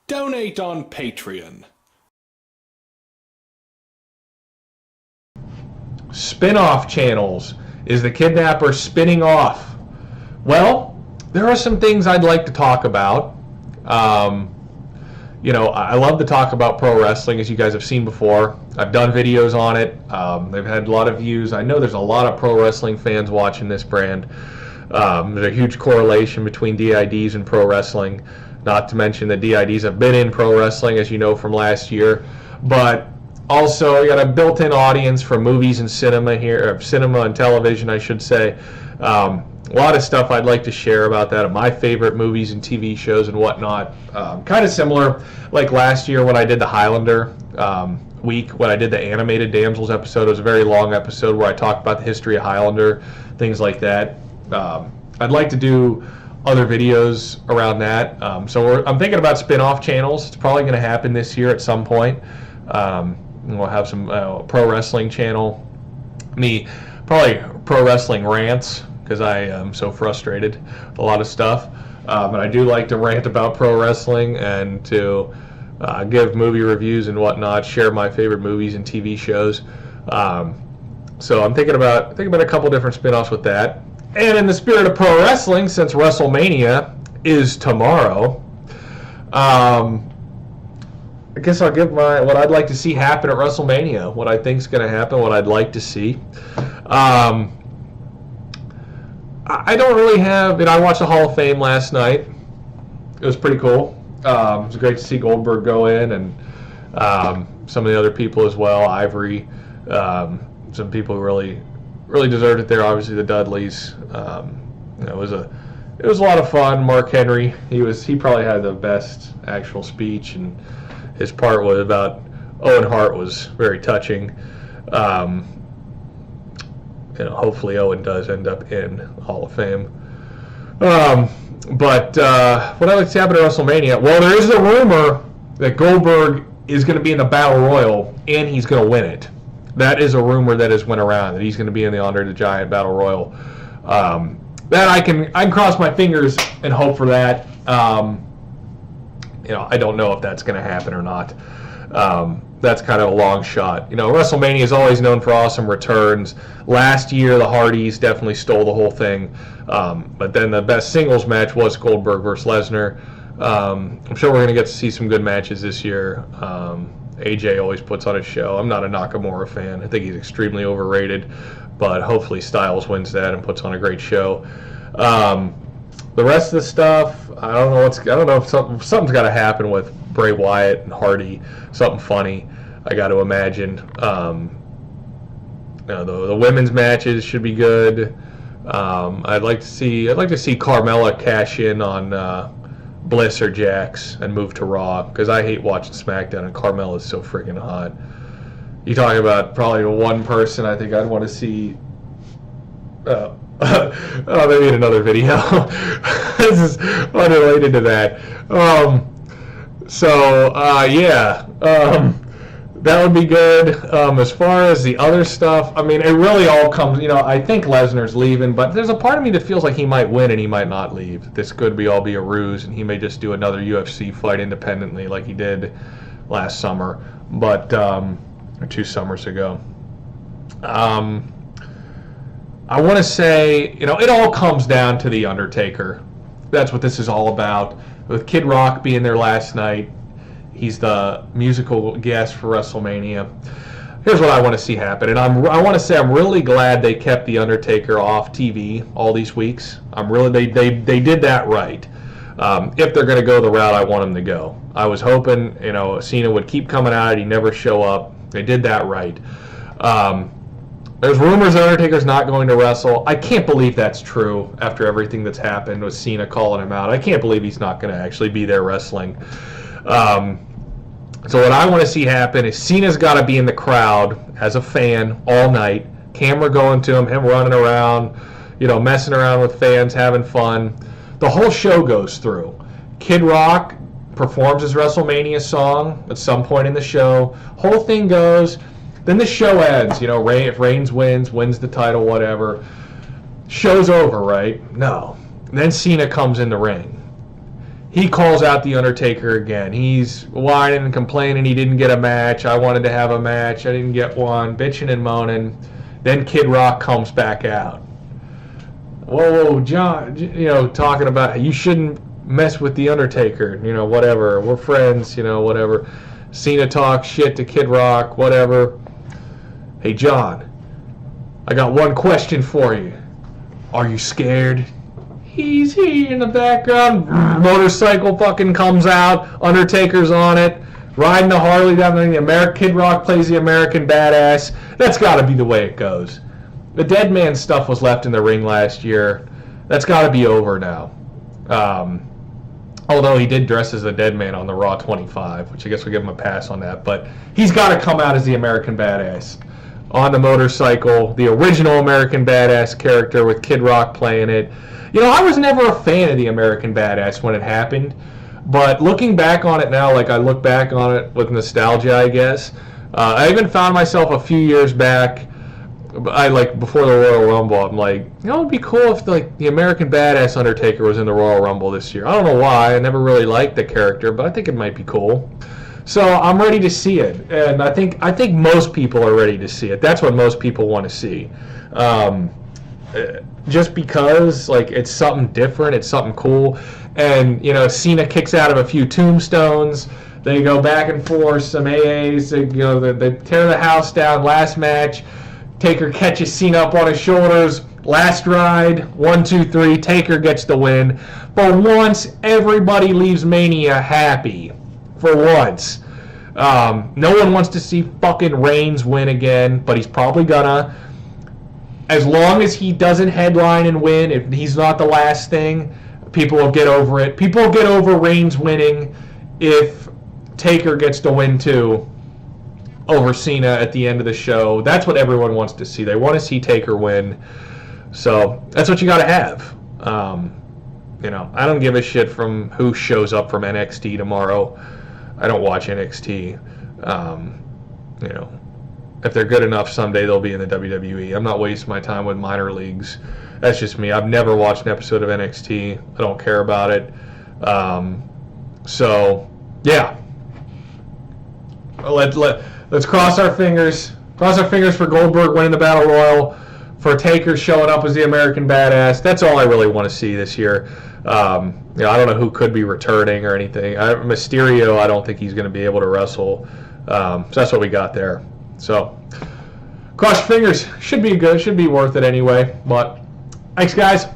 Donate on Patreon. Spin-off channels. Is the kidnapper spinning off? Well, there are some things I'd like to talk about. I love to talk about pro wrestling, as you guys have seen before. I've done videos on it. They've had a lot of views. I know there's a lot of pro wrestling fans watching this brand. There's a huge correlation between DIDs and pro wrestling. Not to mention that DIDs have been in pro wrestling, as you know, from last year. But also, you got a built-in audience for movies and cinema here, or cinema and television, I should say. A lot of stuff I'd like to share about that, of my favorite movies and TV shows and whatnot. Kind of similar, like last year when I did the Highlander week, when I did the animated Damsels episode. It was a very long episode where I talked about the history of Highlander, things like that. I'd like to do other videos around that. So I'm thinking about spin-off channels. It's probably going to happen this year at some point. We'll have some pro wrestling channel. Probably pro wrestling rants, because I am so frustrated with a lot of stuff. But I do like to rant about pro wrestling and to give movie reviews and whatnot, share my favorite movies and TV shows. So I'm thinking about a couple different spin-offs with that. And in the spirit of pro wrestling, since WrestleMania is tomorrow, I guess I'll give what I'd like to see happen at WrestleMania, what I think is going to happen, what I'd like to see. I don't really have, I watched the Hall of Fame last night. It was pretty cool. It was great to see Goldberg go in, and some of the other people as well, Ivory, some people who really deserved it there. Obviously the Dudleys. It was a lot of fun. Mark Henry, he probably had the best actual speech, and his part was about Owen Hart was very touching. Hopefully Owen does end up in Hall of Fame. But what I'd like to see happen at WrestleMania, well, there is a rumor that Goldberg is going to be in the Battle Royal and he's going to win it. That is a rumor that has went around, that he's going to be in the Andre the Giant Battle Royal. That I can cross my fingers and hope for that. I don't know if that's going to happen or not. That's kind of a long shot. WrestleMania is always known for awesome returns. Last year, the Hardys definitely stole the whole thing. But then the best singles match was Goldberg versus Lesnar. I'm sure we're going to get to see some good matches this year. AJ always puts on a show. I'm not a Nakamura fan. I think he's extremely overrated. But hopefully Styles wins that and puts on a great show. The rest of the stuff, I don't know if something's got to happen with Bray Wyatt and Hardy. Something funny, I got to imagine. The women's matches should be good. I'd like to see Carmella cash in on Bliss or Jax and move to Raw, because I hate watching SmackDown and Carmella is so freaking hot. You talk about probably the one person I think I'd want to see. Maybe in another video. This is unrelated to that. That would be good. As far as the other stuff, it really all comes, I think Lesnar's leaving, but there's a part of me that feels like he might win and he might not leave. This could all be a ruse, and he may just do another UFC fight independently like he did last summer, or 2 summers ago. I want to say, it all comes down to The Undertaker. That's what this is all about. With Kid Rock being there last night, he's the musical guest for WrestleMania. Here's what I want to see happen, and I want to say I'm really glad they kept The Undertaker off TV all these weeks. They did that right. If they're going to go the route I want them to go. I was hoping, Cena would keep coming out, he'd never show up. They did that right. There's rumors that Undertaker's not going to wrestle. I can't believe that's true after everything that's happened with Cena calling him out. I can't believe he's not going to actually be there wrestling. So what I want to see happen is Cena's got to be in the crowd as a fan all night. Camera going to him running around, messing around with fans, having fun. The whole show goes through. Kid Rock performs his WrestleMania song at some point in the show. Whole thing goes. Then the show ends. If Reigns wins the title, whatever. Show's over, right? No. Then Cena comes in the ring. he calls out The Undertaker again. He's whining and complaining he didn't get a match. I wanted to have a match. I didn't get one. Bitching and moaning. Then Kid Rock comes back out. Whoa, John, talking about you shouldn't mess with The Undertaker. Whatever. We're friends, whatever. Cena talks shit to Kid Rock, whatever. Hey, John, I got one question for you. Are you scared? He's here in the background. Motorcycle fucking comes out. Undertaker's on it. Riding the Harley down the Kid Rock plays the American Badass. That's got to be the way it goes. The Dead Man stuff was left in the ring last year. That's got to be over now. Although he did dress as the Dead Man on the Raw 25, which I guess we give him a pass on that. But he's got to come out as the American Badass. On the motorcycle, the original American Badass character with Kid Rock playing it. I was never a fan of the American Badass when it happened, but looking back on it now, like I look back on it with nostalgia, I guess. I even found myself a few years back, before the Royal Rumble, I'm like, it'd be cool if the American Badass Undertaker was in the Royal Rumble this year. I don't know why. I never really liked the character, but I think it might be cool. So I'm ready to see it, and I think most people are ready to see it. That's what most people want to see. Just because it's something different, it's something cool, and Cena kicks out of a few tombstones. They go back and forth, some AAs. They tear the house down. Last match, Taker catches Cena up on his shoulders. Last ride, 1, 2, 3. Taker gets the win. For once, everybody leaves Mania happy. For once. No one wants to see fucking Reigns win again, but he's probably gonna. As long as he doesn't headline and win, if he's not the last thing, people will get over it. People will get over Reigns winning if Taker gets to win too over Cena at the end of the show. That's what everyone wants to see. They want to see Taker win. So that's what you got to have. I don't give a shit from who shows up from NXT tomorrow. I don't watch NXT. If they're good enough, someday they'll be in the WWE. I'm not wasting my time with minor leagues. That's just me. I've never watched an episode of NXT. I don't care about it. Yeah. Let's cross our fingers. Cross our fingers for Goldberg winning the Battle Royal, for Taker showing up as the American Badass. That's all I really want to see this year. I don't know who could be returning or anything. Mysterio, I don't think he's going to be able to wrestle. So that's what we got there. So, cross your fingers. Should be good. Should be worth it anyway. But, thanks, guys.